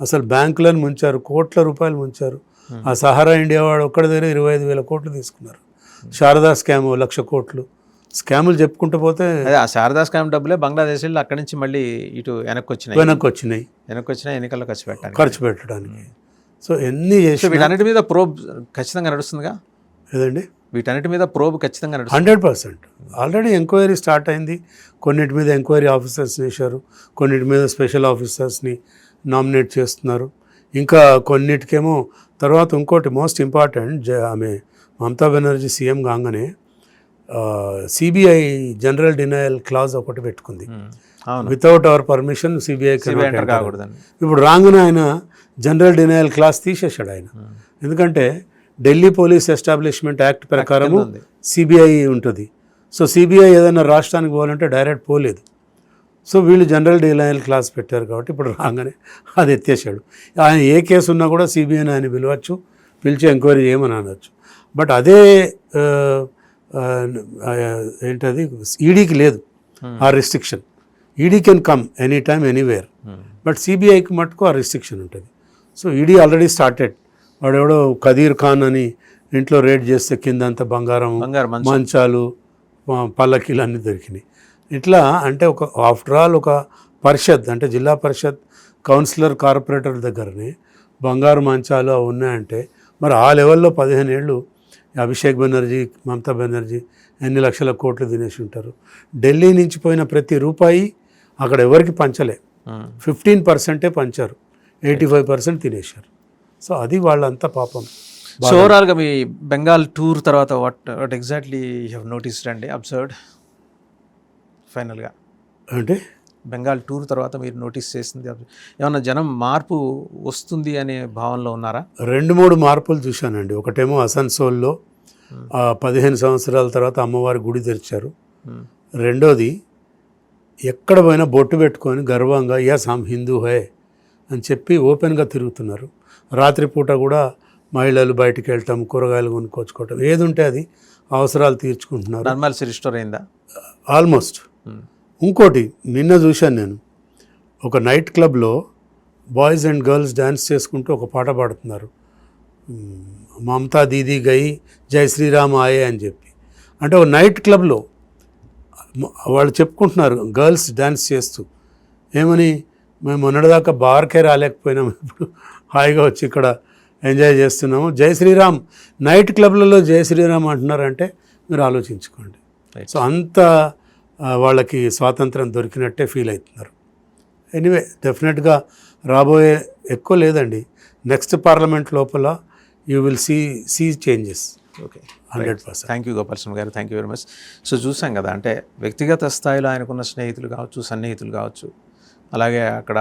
అసలు బ్యాంకులను ముంచారు, కోట్ల రూపాయలు ముంచారు. ఆ సహారా ఇండియా వాడు ఒక్కడి దగ్గర 25,000 కోట్లు తీసుకున్నారు. శారదా స్కామ్ 1,00,000 కోట్లు స్కాములు చెప్పుకుంటూ పోతే, ఆ శారదా స్కామ్ డబ్బులే బంగ్లాదేశ్ వెళ్ళి అక్కడి నుంచి మళ్ళీ ఇటు వెనక్కి వచ్చినాయి ఎన్నికల్లో ఖర్చు పెట్టడానికి. సో ఎన్ని చేసి వీటన్నిటి మీద ప్రోబ్ ఖచ్చితంగా నడుస్తుందిగా. ఏదండి? వీటన్నిటి మీద ప్రోబ్ ఖచ్చితంగా నడుస్తుంది. 100%. ఆల్రెడీ ఎంక్వైరీ స్టార్ట్ అయింది. కొన్నిటి మీద ఎంక్వైరీ ఆఫీసర్స్ని వేశారు, కొన్నిటి మీద స్పెషల్ ఆఫీసర్స్ని నామినేట్ చేస్తున్నారు. ఇంకా కొన్నిటికేమో తర్వాత ఇంకోటి మోస్ట్ ఇంపార్టెంట్, ఆమె మమతా బెనర్జీ సీఎం కాగానే సిబిఐ జనరల్ డినయల్ క్లాజ్ ఒకటి పెట్టుకుంది. అవును, without hour permission CBI enter కాకూడదని. ఇప్పుడు రాగానే ఆయన జనరల్ డినయల్ క్లాస్ తీసేశాడు ఆయన. ఎందుకంటే ఢిల్లీ పోలీస్ ఎస్టాబ్లిష్మెంట్ యాక్ట్ ప్రకారము ఉంది. సిబిఐ ఉంటుంది. సో సిబిఐ ఏదైనా రాష్ట్రానికి పోవాలంటే డైరెక్ట్ పోలేదు. సో వీళ్ళు జనరల్ డినయల్ క్లాస్ పెట్టారు కాబట్టి ఇప్పుడు రాగానే అది ఎత్తేసాడు. ఆయన ఏ కేసు ఉన్నా కూడా సిబిఐని ఆయన పిలవచ్చు, పిలిచి ఎంక్వైరీ చేయమని అనవచ్చు. బట్ అదే ఏంటది ఈడీకి లేదు ఆ restriction. ED can come any time anywhere, but సిబిఐకి మటుకు ఆ రిస్ట్రిక్షన్ ఉంటుంది. So ED already started. వాడెవడో ఖదీర్ ఖాన్ అని ఇంట్లో రేడ్ చేస్తే కిందంతా బంగారం, మంచాలు, పల్లకీలు అన్నీ దొరికినాయి. ఇట్లా అంటే ఒక ఆఫ్టర్ ఆల్ ఒక పరిషత్ అంటే జిల్లా పరిషత్ కౌన్సిలర్ కార్పొరేటర్ దగ్గరనే బంగారు మంచాలు అవి ఉన్నాయంటే మరి ఆ లెవెల్లో 15 ఏళ్ళు అభిషేక్ బెనర్జీ, మమతా బెనర్జీ ఎన్ని లక్షల కోట్లు తినేసి ఉంటారు. ఢిల్లీ నుంచి పోయిన ప్రతి రూపాయి అక్కడ ఎవరికి పంచలే, 15% పంచారు, 85% తినేశారు. సో అది వాళ్ళంతా పాపం. సో ఓవరాల్గా మీ బెంగాల్ టూర్ తర్వాత what exactly you have noticed అండి, అబ్జర్వ్డ్ ఫైనల్గా? అంటే బెంగాల్ టూర్ తర్వాత మీరు నోటీస్ చేసింది ఏమన్నా జనం మార్పు వస్తుంది అనే భావనలో ఉన్నారా? 2-3 మార్పులు చూశానండి. ఒకటేమో అసన్సోల్లో 15 సంవత్సరాల తర్వాత అమ్మవారి గుడి తెరిచారు. రెండోది ఎక్కడ పోయినా బొట్టు పెట్టుకొని గర్వంగా యస్ హమ్ హిందూ హై అని చెప్పి ఓపెన్గా తిరుగుతున్నారు. రాత్రిపూట కూడా మహిళలు బయటికి వెళ్ళటం, కూరగాయలు కొనుక్కొచ్చుకోవటం, ఏది ఉంటే అది అవసరాలు తీర్చుకుంటున్నారు. నార్మల్సీ రిస్టోర్ అయిందా ఆల్మోస్ట్. ఇంకోటి నిన్న చూశాను నేను, ఒక నైట్ క్లబ్లో బాయ్స్ అండ్ గర్ల్స్ డ్యాన్స్ చేసుకుంటూ ఒక పాట పాడుతున్నారు, మమతా దీదీ గై జై శ్రీరామ్ ఆయే అని చెప్పి. అంటే ఒక నైట్ క్లబ్లో వాళ్ళు చెప్పుకుంటున్నారు గర్ల్స్ డ్యాన్స్ చేస్తూ, ఏమని మేము మొన్నటిదాకా బార్కే రాలేకపోయినాము, ఇప్పుడు హాయిగా వచ్చి ఇక్కడ ఎంజాయ్ చేస్తున్నాము, జై శ్రీరామ్. నైట్ క్లబ్లలో జై శ్రీరామ్ అంటున్నారంటే మీరు ఆలోచించుకోండి. సో అంత వాళ్ళకి స్వాతంత్రం దొరికినట్టే ఫీల్ అవుతున్నారు. ఎనీవే డెఫినెట్గా రాబోయే ఎక్కువ లేదండి, నెక్స్ట్ పార్లమెంట్ లోపల you will see changes. Okay, 100%. Thank you Gopalaswamy garu, thank you very much. So చూసాం కదా, అంటే వ్యక్తిగత స్థాయిలో ఆయనకున్న స్నేహితులు కావచ్చు, సన్నిహితులు కావచ్చు, అలాగే అక్కడ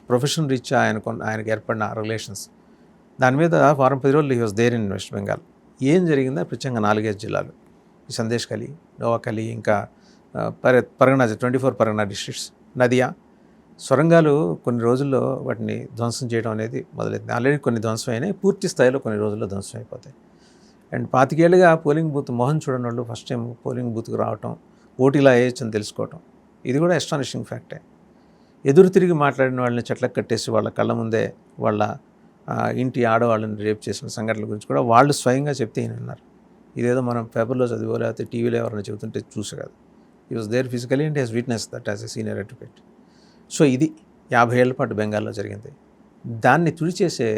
ప్రొఫెషనల్ రీత్యా ఆయనకు ఏర్పడిన రిలేషన్స్, దాని మీద వారం 10 రోజులు he was there in West Bengal. ఏం జరిగిందో ప్రత్యేకంగా 4-5 జిల్లాలు, ఈ సందేశ్ ఖలీ, నోవాఖలీ, ఇంకా పరగనా 24 పరగనా డిస్ట్రిక్ట్స్, నదియా, సొరంగాలు కొన్ని రోజుల్లో వాటిని ధ్వంసం చేయడం అనేది మొదలైంది. ఆల్రెడీ కొన్ని ధ్వంసం అయినాయి, పూర్తి స్థాయిలో కొన్ని రోజుల్లో ధ్వంసం అయిపోతాయి. అండ్ 25 ఏళ్ళుగా పోలింగ్ బూత్ మొహం చూడని వాళ్ళు ఫస్ట్ టైం పోలింగ్ బూత్కి రావటం, ఓటీలా వేయచ్చు అని తెలుసుకోవటం, ఇది కూడా ఎస్టానిషింగ్ ఫ్యాక్టే. ఎదురు తిరిగి మాట్లాడిన వాళ్ళని చెట్లకు కట్టేసి వాళ్ళ కళ్ళ ముందే వాళ్ళ ఇంటి ఆడవాళ్ళని రేప్ చేసిన సంఘటనల గురించి కూడా వాళ్ళు స్వయంగా చెప్తే ఈయన విన్నారు. ఇదేదో మనం పేపర్లో చదివో లేకపోతే టీవీలో ఎవరైనా చెబుతుంటే చూసే కాదు. He was there physically and he's witness that as a senior advocate. So ఇది 50 ఏళ్ల పాటు బెంగాల్లో జరిగింది. దాన్ని తుడిచేసే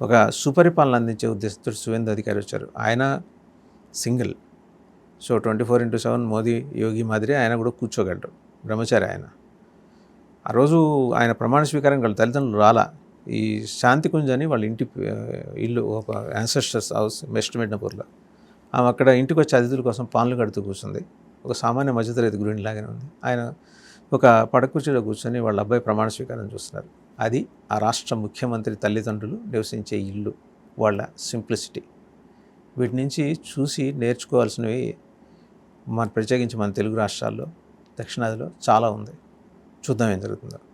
ఒక సుపరిపాలన అందించే ఉద్దేశంతో సువేందు అధికారి వచ్చారు. ఆయన సింగిల్, సో 24/7 మోదీ యోగి మాదిరి ఆయన కూడా కూర్చోగలరు, బ్రహ్మచారి ఆయన. ఆ రోజు ఆయన ప్రమాణ స్వీకారం వాళ్ళ తల్లిదండ్రులు రాలా. ఈ శాంతికుంజ్ అని వాళ్ళ ఇల్లు ఒక యాన్సెస్టర్స్ హౌస్ వెస్ట్ మిడ్నాపూర్లో, ఆమె అక్కడ ఇంటికి వచ్చే అతిథుల కోసం పాన్లు కడుతూ కూర్చుంది. ఒక సామాన్య మధ్యతరగతి గృహిణిలాగానే ఉంది. ఆయన ఒక పడకుర్చీలో కూర్చొని వాళ్ళ అబ్బాయి ప్రమాణ స్వీకారం చూస్తున్నారు. అది ఆ రాష్ట్ర ముఖ్యమంత్రి తల్లిదండ్రులు నివసించే ఇల్లు, వాళ్ళ సింప్లిసిటీ. వీటి నుంచి చూసి నేర్చుకోవాల్సినవి ప్రత్యేకించి మన తెలుగు రాష్ట్రాల్లో, దక్షిణాదిలో చాలా ఉంది. చూద్దాం ఏం జరుగుతుందో.